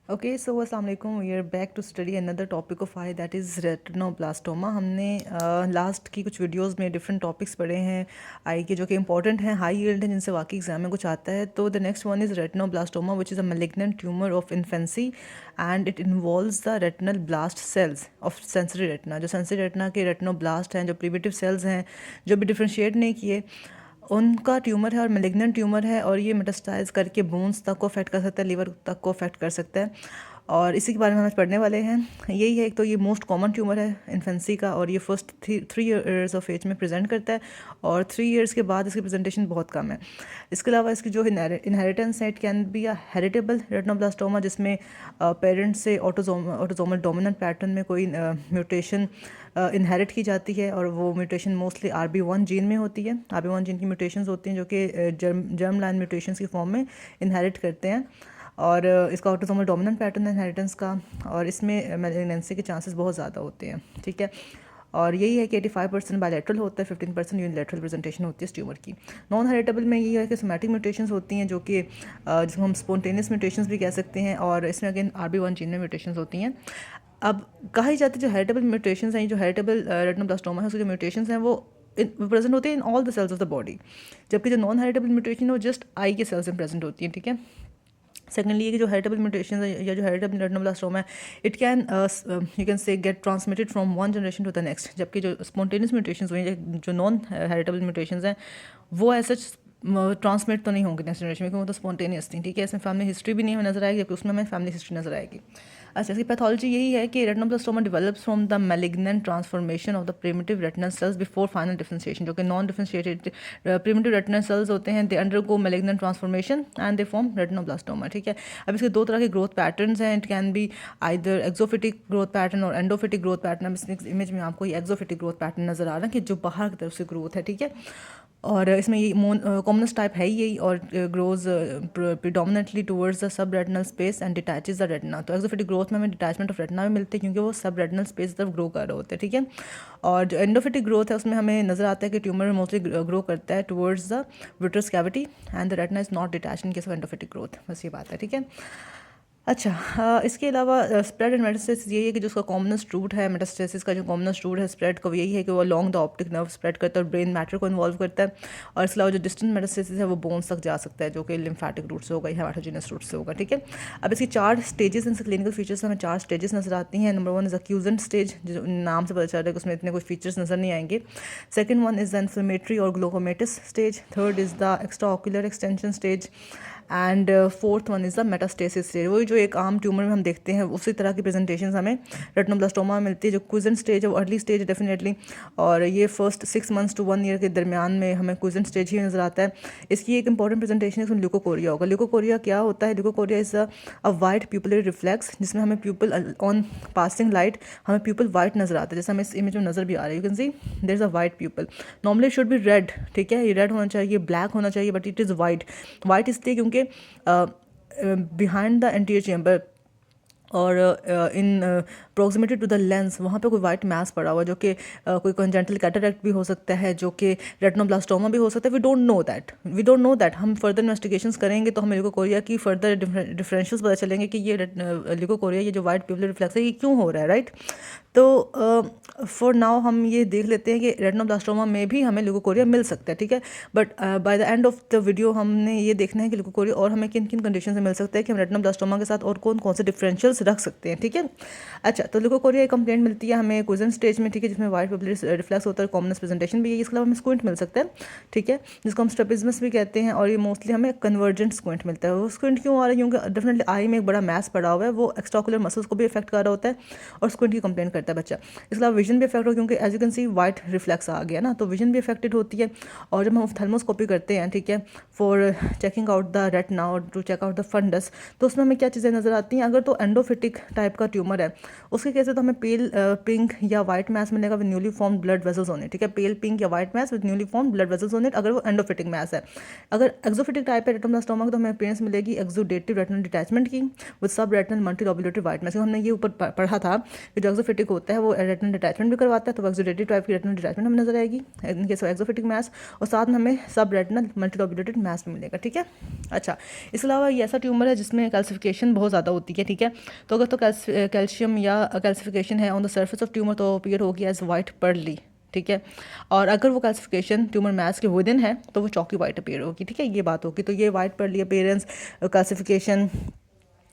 Okay so अस्सलाम वालेकुम, we are back to study another topic of eye that is retinoblastoma. हमने last की कुछ वीडियोस में डिफरेंट टॉपिक्स पढ़े हैं आई के जो कि इंपॉर्टेंट हैं, हाई यील्ड हैं, जिनसे वाकई एग्जाम में कुछ आता है। तो the next one is retinoblastoma which is a malignant tumour of infancy and it involves the retinal blast cells of sensory retina. जो सेंसरी रेटिना के रेटिनोब्लास्ट हैं, जो प्रिमिटिव सेल्स हैं, जो भी डिफ्रेंशिएट नहीं किए, उनका ट्यूमर है और मेलिग्नेंट ट्यूमर है, और ये मेटास्टाइज करके बोन्स तक को अफेक्ट कर सकता है, लिवर तक को अफेक्ट कर सकता है। और इसी के बारे में हम आज पढ़ने वाले हैं। यही है, एक तो ये मोस्ट कॉमन ट्यूमर है इन्फेंसी का, और ये फर्स्ट 3 ईयर्स ऑफ एज में प्रेजेंट करता है, और 3 ईयर्स के बाद इसकी प्रेजेंटेशन बहुत कम है। इसके अलावा इसकी जो इनहेरिटेंस है, it can be a heritable retinoblastoma, जिसमें पेरेंट्स से ऑटोजोमल डोमिनेंट पैटर्न में कोई म्यूटेशन इनहेरिट की जाती है, और वो म्यूटेशन मोस्टली RB1 जीन में होती है। RB1 जीन की म्यूटेशंस होती हैं जो कि जर्म लाइन म्यूटेशंस की फॉर्म में इनहेरिट करते हैं, और इसका ऑटोसोमल डोमिनेंट पैटर्न है इनहेरिटेंस का, और इसमें मैलिग्नेंसी के चांसेस बहुत ज़्यादा होते हैं। ठीक है, और यही है कि 85% बायलैटरल होता है, 15% यूनिलैटरल प्रेजेंटेशन होती है इस ट्यूमर की। नॉन हेरिटेबल में ये है कि सोमैटिक म्यूटेशंस होती हैं, जो कि जिसको हम स्पॉन्टेनियस म्यूटेशंस भी कह सकते हैं, और इसमें अगेन RB1 जीन में म्यूटेशंस होती हैं। अब कहा ही जाता है जो हेरिटेबल म्यूटेशंस हैं, जो हेरिटेबल रेटिनोब्लास्टोमा है, उसके जो म्यूटेशंस हैं वो प्रेजेंट होते हैं in all the cells of the body, जबकि जो नॉन हेरिटेबल म्यूटेशन है वो जस्ट आई के सेल्स में प्रेजेंट होती हैं। ठीक है, सेकेंडली, ये कि जो हेरिटेबल म्यूटेशन है या जो हेरिटेबल रेटिनोब्लास्टोमा है, it can you can say get transmitted from one generation to the next, जबकि जो स्पॉन्टेनियस म्यूटेशंस हुई हैं, जो नॉन हेरिटेबल म्यूटेशंस हैं, वो ऐसा ट्रांसमिट तो नहीं होंगे नेक्स्ट जनरेशन में, क्योंकि वो तो स्पॉन्टेनियस थी। ठीक है, इसमें फैमिली हिस्ट्री भी नहीं हमें नजर आएगी, जबकि उसमें हमें फैमिली हिस्ट्री नजर आएगी। अच्छा, इसकी पैथोलॉजी यही है कि retinoblastoma develops from the malignant transformation of the primitive retinal cells before final differentiation. जो कि non differentiated primitive retinal cells होते हैं, they undergo malignant transformation and they form retinoblastoma. ठीक है, अब इसके दो तरह के ग्रोथ पैटर्न्स हैं। It can be either exophytic growth pattern और एंडोफिटिक ग्रोथ पैटर्न। अब इस इमेज में आपको ये एक्सोफिटिक ग्रोथ पैटर्न नजर आ रहा है कि जो बाहर की तरफ से ग्रोथ है। ठीक है, और इसमें ये कॉमनस्ट टाइप है यही, और grows predominantly towards the sub retinal space and detaches the retina. तो एक्सोफिटिक ग्रोथ में हमें डिटैचमेंट ऑफ रेटिना भी मिलती है, क्योंकि वो सब रेटिनल स्पेस तरफ ग्रो कर रहे होते हैं। ठीक है, और जो एंडोफिटिक ग्रोथ है, उसमें हमें नजर आता है कि ट्यूमर मोस्टली ग्रो करता है towards the vitreous cavity and the retina is not detached in case of endophytic growth. बस ये बात है। ठीक है, अच्छा, इसके अलावा स्प्रेड एंड मेटास्टेसिस यही है कि जो उसका कॉमनेस्ट रूट है, मेटास्टेसिस का जो कॉमनेस्ट रूट है स्प्रेड का, वो यही है कि वो long the optic nerve spread करता है और ब्रेन मैटर को इन्वॉल्व करता है। और इसके अलावा जो डिस्टेंट मेटास्टेसिस है वो बोन्स तक जा सकता है, जो कि लिम्फेटिक रूट से होगा या हेमाटोजेनस रूट से होगा। ठीक है, अब इसकी 4 स्टेजेस, इनसे क्लिनिकल फीचर्स हमें 4 स्टेजेस नजर आती हैं। नंबर 1 इज अक्यूजेंट स्टेज, जो नाम से पता चल रहा है कि उसमें इतने कोई फीचर्स नजर नहीं आएंगे। Second one is the inflammatory और glaucomatous stage. Third is the extra ocular extension stage, and fourth one is the metastasis stage. वही जो एक आम ट्यूमर में हम देखते हैं, उसी तरह की प्रेजेंटेशन हमें रेटिनोब्लास्टोमा में मिलती है। जो क्विजेंट स्टेज है वो अर्ली स्टेज डेफिनेटली, और ये फर्स्ट 6 मंथ्स टू 1 ईयर के दरमियान में हमें क्विजेंट स्टेज ही नजर आता है। इसकी एक इंपॉर्टेंट प्रेजेंटेशन है, उसमें ल्यूकोकोरिया होगा। ल्यूकोकोरिया क्या होता है? Leukocoria is a white pupillary reflex, जिसमें हमें प्यूपल ऑन पासिंग लाइट हमें प्यूपल वाइट नजर आता है, जैसे हमें इस इमेज में नजर भी आ रहा है। You can see there is a white pupil. Normally should be red. ठीक है, ये रेड होना चाहिए, ब्लैक होना चाहिए, but it is white. White इसलिए क्योंकि बिहाइंड द एंटीरियर चेम्बर और in proximity to the lens, वहाँ पे कोई वाइट मैस पड़ा हुआ, जो कि कोई कंजेंटल कैटरेक्ट भी हो सकता है, जो कि रेटिनोब्लास्टोमा भी हो सकता है। We don't know that. हम फर्दर इन्वेस्टिगेशंस करेंगे तो हमें ल्यूकोकोरिया की फर्दर डिफरेंशियल्स पता चलेंगे कि ये ल्यूकोकोरिया, ये जो वाइट प्यूपिलर रिफ्लेक्स है, ये क्यों हो रहा है। राइट, तो फॉर नाउ हम ये देख लेते हैं कि रेटिनोब्लास्टोमा में भी हमें ल्यूकोकोरिया मिल सकता है। ठीक है, but by the end of the video हमने ये देखना है कि ल्यूकोकोरिया और हमें किन किन कंडीशन से मिल सकता है, कि हम रेटिनोब्लास्टोमा के साथ और कौन कौन से डिफरेंशियल्स रख सकते हैं। ठीक है, अच्छा, तो ल्यूकोकोरिया एक कंप्लेंट मिलती है हमें क्विजेंट स्टेज में। ठीक है, जिसमें वाइट प्यूपिलर रिफ्लेक्स होता है, कॉमनेस प्रेजेंटेशन भी है। इसके अलावा हमें स्क्विंट मिल सकता है। ठीक है, जिसको हम स्ट्रेबिज्मस भी कहते हैं, और ये मोस्टली हमें कन्वर्जेंट स्क्विंट मिलता है। वो स्क्विंट क्यों आ रहा है? क्योंकि डेफिनेटली आई में एक बड़ा मैस पड़ा हुआ है, वो एक्स्ट्राकुलर मसल्स को भी इफेक्ट कर रहा होता है, और स्क्विंट की कंप्लेंट करता है बच्चा। इसके अलावा विजन भी इफेक्ट हो, क्योंकि as you can see white reflex आ गया ना, तो विजन भी इफेक्टेड होती है। और जब हम थर्मोस्कोपी करते हैं, ठीक है, for checking out the retina और to check out the fundus, तो उसमें हमें क्या चीज़ें नजर आती हैं? अगर तो एग्जोफिटिक टाइप का ट्यूमर है उसके केस में तो हमें पेल पिंक या वाइट मैस मिलेगा with newly form blood vessels on it, ठीक है, पेल पिंक या white mass with newly form blood vessels on it अगर वो एंडोफिटिक मैस है। अगर एक्सोफिटिक टाइप है रेटिनोब्लास्टोमा तो हमें अपीयरेंस मिलेगी एक्सोडेटिव रेटिनल डिटैचमेंट की विद सब रेटिनल मल्टीलोब्युलेटरी वाइट मैस। हमने ये ऊपर पढ़ा था कि जो एक्सोफिटिक होता है वो रेटिनल डिटैचमेंट भी करवाता है, तो एक्सोडेटिव टाइप की रेटिनल डिटैचमेंट हमें नजर आएगी इन केस ऑफ एक्सोफिटिक मैस, और साथ में हमें सब रेटिनल मल्टीलोब्युलेटेड मैस भी मिलेगा, ठीक है। अच्छा, इसके अलावा ये ऐसा ट्यूमर है जिसमें कैल्सिफिकेशन बहुत ज़्यादा होती है, ठीक है, तो अगर तो कैल्शियम या कैल्सिफिकेशन है on the surface of tumour तो अपीयर होगी एज वाइट पर्ली, ठीक है, और अगर वो कैल्सिफिकेशन ट्यूमर मैस के विद इन है तो वो चौकी वाइट अपीयर होगी, ठीक है, ये बात होगी। तो ये वाइट पर्ली अपीयरेंस, कैल्सिफिकेशन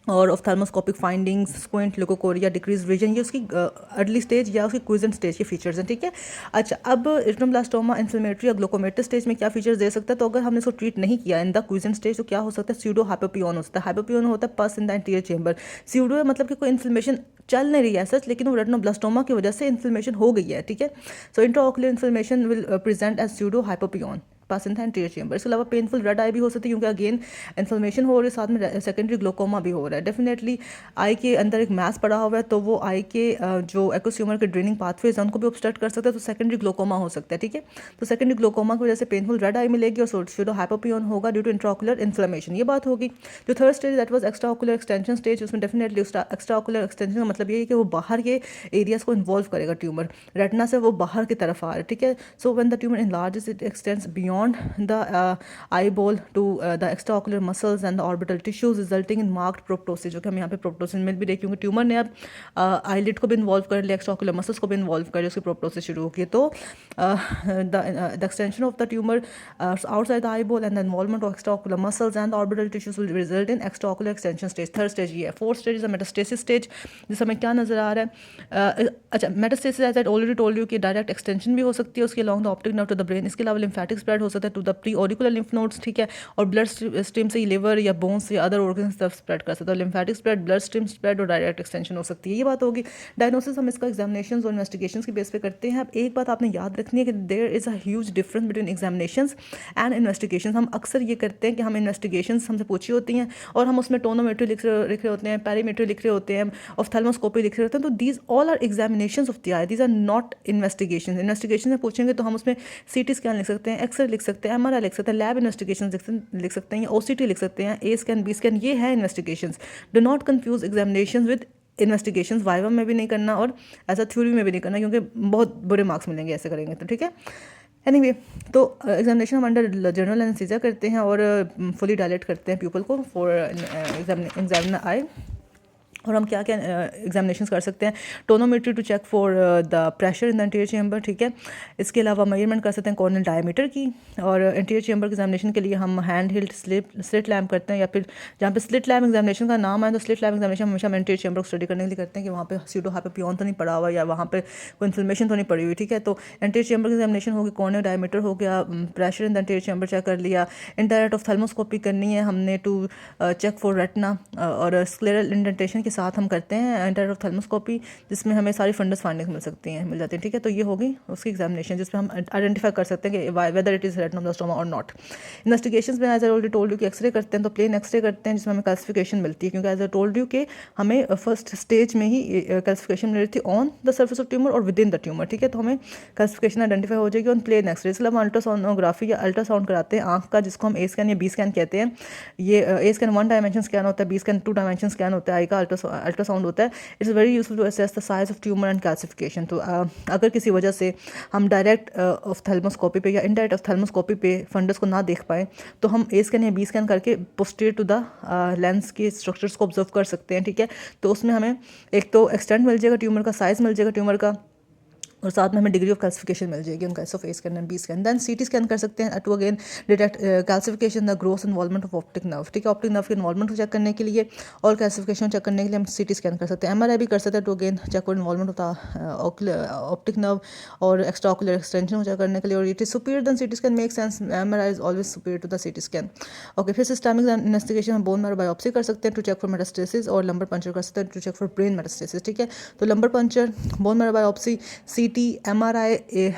और ऑफ्थाल्मोस्कोपिक फाइंडिंग्स, स्क्विंट, ल्यूकोकोरिया, डिक्रीज विजन, ये उसकी अर्ली स्टेज या उसकी क्विजेंट स्टेज के फीचर्स हैं, ठीक है। अच्छा, अब रेटिनोब्लास्टोमा इन्फ्लेमेटरी या ग्लूकोमेटस स्टेज में क्या फीचर्स दे सकता है, तो अगर हमने इसको ट्रीट नहीं किया इन द क्विजेंट स्टेज तो क्या हो सकता है, स्यूडो हाइपोपियन हो सकता है। हाइपोपियन होता है पस इन द एंटीरियर चेंबर। स्यूडो है मतलब कि कोई इन्फ्लेमेशन चल नहीं रही है सच, लेकिन वो रेटिनोब्लास्टोमा की वजह से इन्फ्लेमेशन हो गई है, ठीक है। So intraocular inflammation will present as pseudo hypopyon pus in the anterior chamber. इसके अलावा पेनफुल रेड आई भी हो सकती है क्योंकि अगेन इन्फ्लेमेशन हो रही है, साथ में सेकेंडरी ग्लोकोमा भी हो रहा है। डेफिनेटली आई के अंदर एक मैस पड़ा हुआ है तो वो आई के जो एक्वस के ड्रेनिंग पाथवेज हैं उनको भी ऑब्स्ट्रक्ट कर सकता है, तो सेकेंडरी ग्लोकोमा हो सकता है, ठीक है। तो सेकेंडरी ग्लोकोमा की वजह से पेनफुल रेड आई मिलेगी और स्यूडो हाइपोपियन होगा ड्यू टू इंट्राओकुलर इन्फ्लेमेशन, ये बात होगी। जो third stage that was extraocular extension stage, उसमें डेफिनेटली एक्स्ट्राओकुलर एक्सटेंशन का मतलब ये है कि वो बाहर के एरियाज को इन्वॉल्व करेगा, ट्यूमर रेटिना से वो बाहर की तरफ आ रहा है, ठीक है। So when the tumour enlarges it extends beyond the eyeball to the extraocular muscles and the orbital tissues resulting in marked proptosis, जो कि हम यहाँ पे प्रोप्टोसिस मिल भी रही क्योंकि ट्यूमर ने अब आईलिड को भी इन्वॉल्व कर लिया, एक्स्ट्राओकुलर मसल्स को भी इन्वॉल्व कर लिया, उसकी प्रोप्टोसिस शुरू होगी। तो the extension of the tumour outside the eyeball and the involvement of extraocular muscles and orbital tissues will result in extraocular extension stage. Third stage ये है। Fourth stage is metastasis stage, जिस हमें क्या नजर आ रहा है। अच्छा, metastasis as I already told you कि डायरेक्ट एक्सटेंशन भी हो सकती है उसके along the optic nerve to the brain. इसके अलावा लिम्फेटिक स्प्रेड हो सकता है to the pre auricular lymph nodes, ठीक है, और ब्लड स्ट्रीम से लिवर या बोन्स या अदर ऑर्गन्स तक स्प्रेड कर सकता है। Lymphatic spread, blood stream spread और डायरेक्ट एक्सटेंशन हो सकती है, ये बात होगी। डायग्नोसिस हम इसका एग्जामिनेशंस और इन्वेस्टिगेशंस की बेस पे करते हैं। अब एक बात आपने याद रखनी है कि there is a huge difference between examinations and investigations. हम अक्सर ये करते हैं कि हम इन्वेस्टिगेशंस हमसे पूछी होती हैं और हम उसमें टोनोमेट्री लिख रहे होते हैं, पैरीमेट्री लिख रहे होते हैं, ऑफ्थेल्मोस्कोपी लिख रहे होते हैं, तो these all are examinations of the eye, these are not investigation. Investigation में पूछेंगे तो हम उसमें सीटी स्कैन लिख सकते हैं, एक्सरे लिख सकते हैं, एमआरआई लिख सकते हैं, लैब इन्वेस्टिगेशन लिख सकते हैं, ओसीटी लिख सकते हैं, ए स्कैन, बी स्कैन, ये है investigations. Do not confuse examinations with investigations. Viva में भी नहीं करना और ऐसा थ्योरी में भी नहीं करना क्योंकि बहुत बुरे मार्क्स मिलेंगे ऐसे करेंगे तो, ठीक है। एनीवे, तो एग्जामिनेशन हम अंडर जनरल एनेस्थीसिया करते हैं और फुली डायलेट करते हैं पीपल को फॉर एग्जामिनर आई। और हम क्या क्या एग्जामिनेशंस कर सकते हैं, tonometry to check for the pressure in the anterior chamber, ठीक है। इसके अलावा मेजरमेंट कर सकते हैं कॉर्नियल डायमीटर की, और एंटीरियर चेंबर के एग्जामिनेशन के लिए हम हैंड हिल्ड स्लिट लैम्प करते हैं, या फिर जहाँ पे स्लिट लैम्प एग्जामिनेशन का नाम आए तो स्लिट लैम्प एग्जामिनेशन हमेशा हम एंटीरियर चेंबर को स्टडी करने के लिए करते हैं कि वहाँ पे स्यूडो हाइपोपियन तो नहीं पड़ा हुआ या वहाँ पे कोई इन्फ्लेमेशन तो नहीं पड़ी हुई, ठीक है। तो एंटीरियर चेंबर की एग्जामिनेशन होगी, कॉर्नियल डायमीटर हो गया, pressure in the anterior chamber check कर लिया, इनडायरेक्ट ऑफ्थेल्मोस्कोपी करनी है हमने टू चेक फॉर रेटिना, और स्क्लेरल इंडेंटेशन के साथ हम करते हैं इंटरनल ऑफ्थेल्मोस्कोपी जिसमें हमें सारी फंडस फाइंडिंग्स मिल जाती हैं, ठीक है। तो ये होगी उसकी एग्जामिनेशन जिसमें हम आइडेंटिफाई कर सकते हैं कि वेदर इट इज़ रेटिनोब्लास्टोमा और नॉट। इन्वेस्टिगेशंस में as I already told you कि एक्सरे करते हैं तो प्लेन एक्सरे करते हैं जिसमें हमें क्लासिफिकेशन मिलती है, क्योंकि एज आई टोल्ड यू कि हमें फर्स्ट स्टेज में ही क्लासिफिकेशन मिल रही थी on the surface of tumour और विद इन द ट्यूमर, ठीक है। तो हमें क्लासिफिकेशन आइडेंटिफाई हो जाएगी ऑन प्लेन एक्सरे। इसके अलावा अल्ट्रासोनोग्राफी या अल्ट्रासाउंड कराते हैं आँख का, जिसको हम ए स्कैन या बी स्कैन कहते हैं। ये ए स्कैन 1 डायमेंशन स्कैन होता है, बी स्कैन 2 डायमेंशन स्कैन होता है, आई का अल्ट्रासाउंड होता है। It's very useful to assess the size of tumour and calcification. तो अगर किसी वजह से हम डायरेक्ट ऑफ्थेल्मोस्कोपी पे या इनडायरेक्ट ऑफ्थेल्मोस्कोपी पे फंडस को ना देख पाए तो हम ए स्कैन या बी स्कैन करके पोस्टीरियर टू द लेंस के स्ट्रक्चर्स को ऑब्जर्व कर सकते हैं, ठीक है। तो उसमें हमें एक तो एक्सटेंट मिल जाएगा ट्यूमर का, साइज मिल जाएगा ट्यूमर का, और साथ में हमें डिग्री ऑफ कैल्सिफिकेशन मिल जाएगी उनका as of A scan and B scan. Then CT scan कर सकते हैं to again detect calcification the growth involvement of optic nerve, ठीक है। ऑप्टिक नर्व के इन्वॉल्वमेंट को चेक करने के लिए और कैल्सिफिकेशन चेक करने के लिए हम सीटी स्कैन कर सकते हैं। एमआरआई भी कर सकते हैं to again check for involvement of the optic nerve और एक्स्ट्रा ऑकुलर एक्सटेंशन को चेक करने के लिए, और it is superior than CT scan, make sense, MRI is always superior to the CT scan. Okay, फिर सिस्टमिक इन्वेस्टिगेशन हम bone marrow biopsy कर सकते हैं टू चेक फॉर मेटास्टेसिस, और लंबर पंचर कर सकते हैं to check for brain metastasis, ठीक है। तो lumbar puncture, bone marrow biopsy, CT CT, MRI,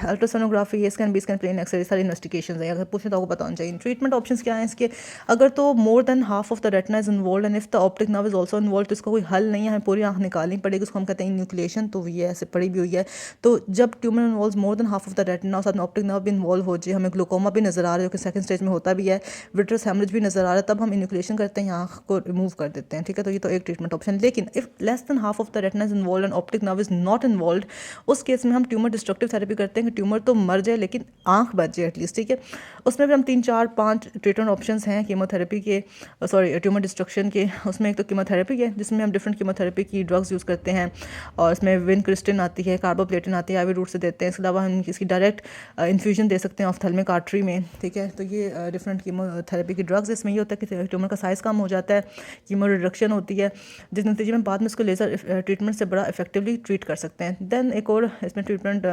ultrasonography, A scan, B scan, plain X ray, सारी इन्वेस्टिगेशन है। अगर पूछे तो आपको पता होना चाहिए। ट्रीटमेंट ऑप्शंस क्या हैं इसके? अगर तो more than half of the retina is involve and if the optic nerve is also involve, तो इसका कोई हल नहीं है, हमें पूरी आँख निकालनी पड़ेगी, उसको हम कहते हैं न्यूक्लिएशन। तो ये ऐसे पड़ी भी हुई है। तो जब tumour involve more than half of the retina और साथ में ऑप्टिक नर्व भी इन्वॉल्व हो जाए, हमें ग्लूकोमा भी नजर आ रहा है जो कि सेकंड स्टेज में होता भी है, विट्रस हेमरेज भी नजर आ रहा है, तब हम इन्यूक्लिएशन करते हैं, आँख को रिमूव कर देते हैं। ठीक है, तो ये तो एक ट्रीटमेंट ऑप्शन। लेकिन if less than half of the retina is involve and optic nerve is not involve, उस केस में हम ट्यूमर डिस्ट्रक्टिव थेरेपी करते हैं कि ट्यूमर तो मर जाए लेकिन आँख बच जाए एटलीस्ट। ठीक है, उसमें भी हम 3, 4, 5 ट्रीटमेंट ऑप्शंस हैं कीमोथेरेपी के, सॉरी ट्यूमर डिस्ट्रक्शन के। उसमें एक तो कीमोथेरेपी है जिसमें हम डिफरेंट कीमोथेरेपी की ड्रग्स यूज़ करते हैं, और इसमें विनक्रिस्टिन आती है, कार्बोप्लेटिन आती है, आईवी रूट से देते हैं। इसके अलावा हम इसकी डायरेक्ट इन्फ्यूजन दे सकते हैं ऑफ्थेल्मिक आर्टरी में। ठीक है, तो ये डिफरेंट कीमोथेरेपी की ड्रग्स। इसमें ये होता है कि ट्यूमर का साइज़ कम हो जाता है, कीमो रिडक्शन होती है, जिस नतीजे में बाद में इसको लेज़र ट्रीटमेंट से बड़ा इफेक्टिवली ट्रीट कर सकते हैं। देन एक और इसमें ट्रीटमेंट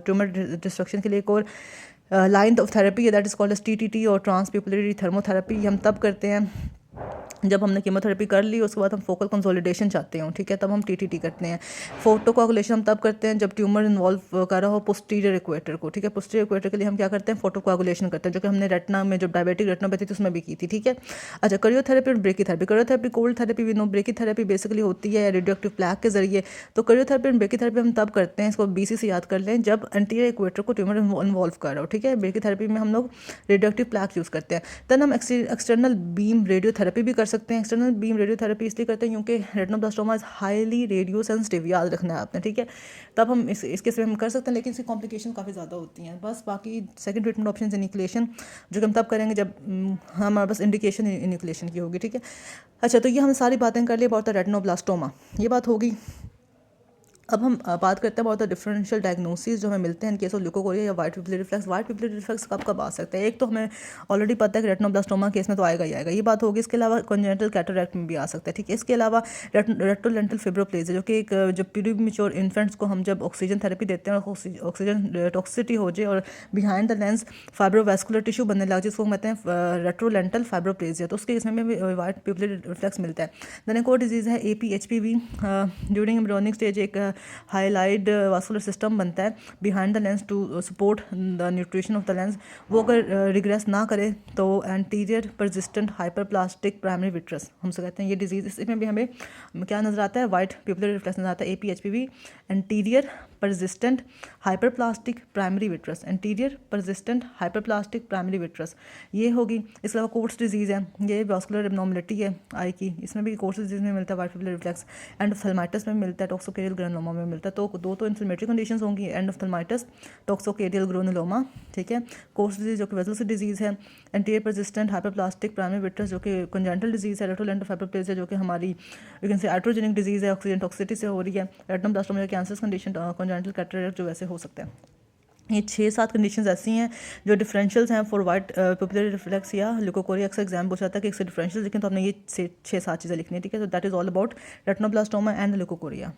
ट्यूमर डिस्ट्रक्शन के लिए एक और लाइन ऑफ थेरेपी है, that is called as TTT और ट्रांसप्यूपिलरी थर्मोथेरेपी। हम तब करते हैं जब हमने कीमोथेरेपी कर ली, उसके बाद हम फोकल कंसोलिडेशन चाहते हो। ठीक है, तब हम TTT करते हैं। फोटोकोआगुलेशन हम तब करते हैं जब ट्यूमर इन्वॉल्व कर रहा हो पोस्टीरियर इक्वेटर को। ठीक है, पोस्टीरियर इक्वेटर के लिए हम क्या करते हैं? फोटोकोआगुलेशन करते हैं, जो कि हमने रेटिना में जब डायबिटिक रेटिनोपैथी थी उसमें भी की थी। ठीक है, अच्छा, क्रायोथेरेपी और ब्रेकीथेरेपी। क्रायोथेरेपी कोल्ड थेरेपी भी नो, ब्रेकीथेरेपी बेसिकली होती है रेडियोएक्टिव प्लैक के जरिए। तो क्रायोथेरेपी और ब्रेकीथेरेपी हम तब करते हैं, इसको BC से याद कर लें, जब एंटीरियर इक्वेटर को ट्यूमर इन्वॉल्व कर रहा हो। ठीक है, ब्रेकीथेरेपी में हम लोग रेडियोएक्टिव प्लैक यूज़ करते हैं। देन हम एक्सटर्नल बीम रेडियोथेरेपी भी कर सकते हैं। एक्सटर्नल बीम रेडियोथेरेपी इसलिए करते हैं क्योंकि retinoblastoma is highly radio sensitive, याद रखना है आपने। ठीक है, तब हम इसके से हम कर सकते हैं, लेकिन इसकी कॉम्प्लिकेशन काफ़ी ज़्यादा होती हैं। बस बाकी सेकंड ट्रीटमेंट ऑप्शन है न्यूक्लिएशन, जो कि हम तब करेंगे जब हमारे पास इंडिकेशन न्यूक्लिएशन की होगी। ठीक है, अच्छा, तो ये हमने सारी बातें कर ली अबाउट द रेटिनोब्लास्टोमा, ये बात होगी। अब हम बात करते हैं बहुत डिफरेंशियल डायग्नोसिस जो हमें मिलते हैं इन केस ऑफ ल्यूकोकोरिया या वाइट पिपलियरी रिफ्लेक्स। वाइट पिपलियरी रिफ्लेक्स कब कब आ सकता है? एक तो हमें ऑलरेडी पता है कि रेटिनोब्लास्टोमा केस में तो आएगा ही आएगा, ये बात होगी। इसके अलावा कॉन्जेनिटल कैटरैक्ट में भी आ सकता है। ठीक है, इसके अलावा रेट्रोलेंटल फिब्रोप्लेजिया, जो कि एक जब प्रीमेच्योर इन्फेंट्स को हम जब ऑक्सीजन थेरेपी देते हैं और ऑक्सीजन टॉक्सिसिटी हो जाए और behind the lens fibrovascular tissue बनने लग जाए, जिसको कहते हैं रेट्रोलेंटल फाइब्रोप्लेजिया, तो उसके इसमें भी वाइट पिपलियरी रिफ्लेक्स मिलता है। देन एक और डिजीज़ है APHPV, ड्यूरिंग एम्ब्रियोनिक स्टेज एक हाईलाइट वास्कुलर सिस्टम बनता है behind the lens to support the nutrition of the lens. वो अगर रिग्रेस ना करे तो anterior persistent hyperplastic primary vitreous हमसे कहते हैं ये डिजीज़। इसमें भी हमें क्या नजर आता है? वाइट पिपलियरी रिफ्लेक्स नजर आता है। APHPV anterior persistent hyperplastic primary vitreous, anterior persistent hyperplastic primary vitreous, ये होगी। इसके अलावा कोर्ट्स डिजीज़ है, ये वास्कुलर एब्नॉर्मलिटी है आई की, इसमें भी कोर्ट्स डिजीज़ में मिलता है वाइट पिपलियरी रिफ्लेक्स। एंडोथेल्माइटिस में मिलता है, टॉक्सोकेरियल ग्रेनुलोमा में मिलता है। तो दो तो इन्फ्लेमेटरी कंडीशंस होंगी, एंडोथेल्माइटिस, टॉक्सोकेरियल ग्रेनुलोमा। ठीक है, कोर्स डिजीज जो कि वेसल से डिजीज़ है, anterior persistent hyperplastic primary vitreous जो कि कंजेंटल डिजीज़ है, रेट्रोलेंटल फाइब्रोप्लेजिया जो कि हमारी यू कैन से आइट्रोजेनिक डिजीज़ है, ऑक्सीजन टॉक्सिसिटी से हो रही है, retinoblastoma cancer condition, congenital cataract जो वैसे हो सकता है। ये 6-7 कंडीशंस ऐसी हैं जो डिफरेंशियल्स हैं फॉर वाइट पिपलियरी रिफ्लेक्स या ल्यूकोकोरिया। अक्सर एग्जाम पूछा जाता है कि एक से डिफरेंशियल लिखें, तो आपने ये 6-7 चीज़ें लिखनी है। ठीक है, तो that is all about retinoblastoma and ल्यूकोकोरिया।